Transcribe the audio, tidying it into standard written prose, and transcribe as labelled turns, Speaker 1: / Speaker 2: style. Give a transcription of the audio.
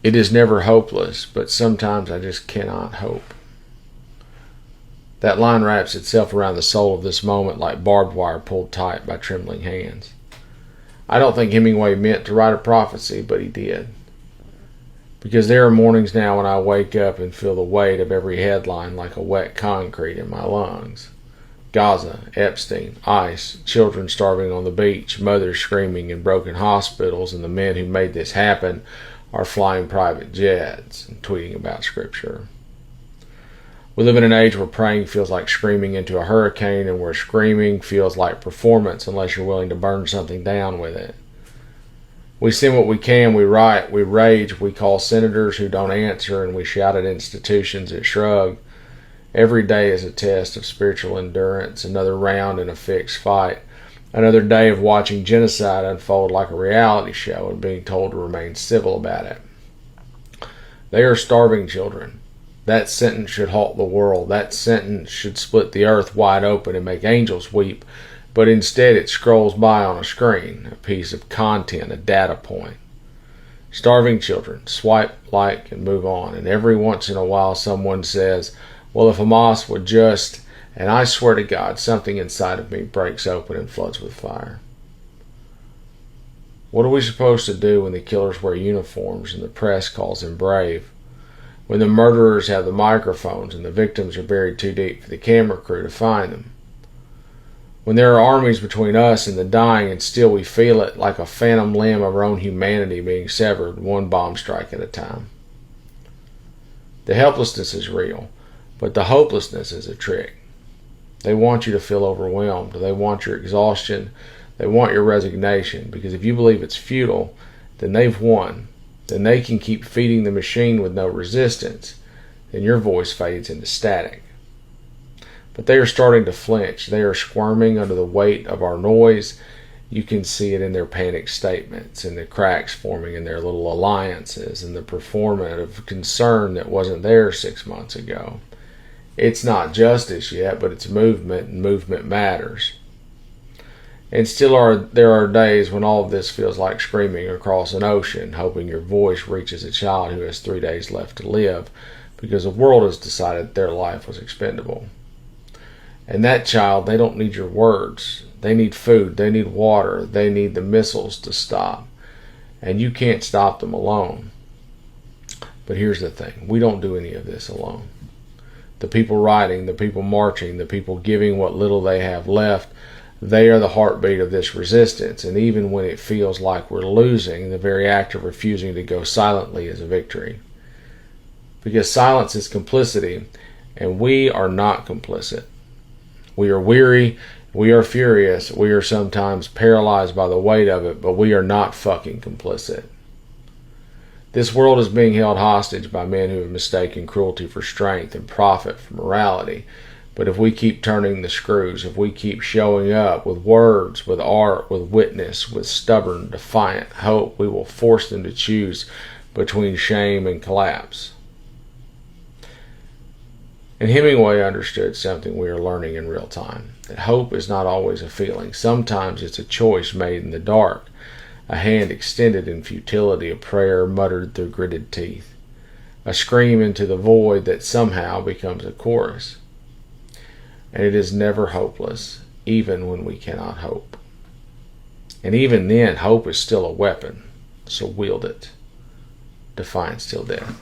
Speaker 1: It is never hopeless, but sometimes I just cannot hope. That line wraps itself around the soul of this moment like barbed wire pulled tight by trembling hands. I don't think Hemingway meant to write a prophecy, but he did. Because there are mornings now when I wake up and feel the weight of every headline like a wet concrete in my lungs. Gaza, Epstein, ICE, children starving on the beach, mothers screaming in broken hospitals, and the men who made this happen are flying private jets and tweeting about Scripture. We live in an age where praying feels like screaming into a hurricane, and where screaming feels like performance unless you're willing to burn something down with it. We send what we can, we write, we rage, we call senators who don't answer, and we shout at institutions that shrug. Every day is a test of spiritual endurance, another round in a fixed fight, another day of watching genocide unfold like a reality show and being told to remain civil about it. They are starving children. That sentence should halt the world. That sentence should split the earth wide open and make angels weep. But instead it scrolls by on a screen, a piece of content, a data point. Starving children, swipe, like, and move on. And every once in a while someone says, well, if Hamas would just, and I swear to God, something inside of me breaks open and floods with fire. What are we supposed to do when the killers wear uniforms and the press calls them brave? When the murderers have the microphones and the victims are buried too deep for the camera crew to find them? When there are armies between us and the dying, and still we feel it like a phantom limb of our own humanity being severed, one bomb strike at a time. The helplessness is real, but the hopelessness is a trick. They want you to feel overwhelmed. They want your exhaustion. They want your resignation, because if you believe it's futile, then they've won. Then they can keep feeding the machine with no resistance. Then your voice fades into static. But they are starting to flinch. They are squirming under the weight of our noise. You can see it in their panic statements, in the cracks forming in their little alliances, and the performative concern that wasn't there 6 months ago. It's not justice yet, but it's movement, and movement matters. And still there are days when all of this feels like screaming across an ocean, hoping your voice reaches a child who has 3 days left to live, because the world has decided their life was expendable. And that child, they don't need your words. They need food, they need water, they need the missiles to stop. And you can't stop them alone. But here's the thing, we don't do any of this alone. The people writing, the people marching, the people giving what little they have left, they are the heartbeat of this resistance. And even when it feels like we're losing, the very act of refusing to go silently is a victory. Because silence is complicity, and we are not complicit. We are weary, we are furious, we are sometimes paralyzed by the weight of it, but we are not fucking complicit. This world is being held hostage by men who have mistaken cruelty for strength and profit for morality. But if we keep turning the screws, if we keep showing up with words, with art, with witness, with stubborn, defiant hope, we will force them to choose between shame and collapse. And Hemingway understood something we are learning in real time, that hope is not always a feeling. Sometimes it's a choice made in the dark, a hand extended in futility, a prayer muttered through gritted teeth, a scream into the void that somehow becomes a chorus. And it is never hopeless, even when we cannot hope. And even then, hope is still a weapon, so wield it. Defiance till death.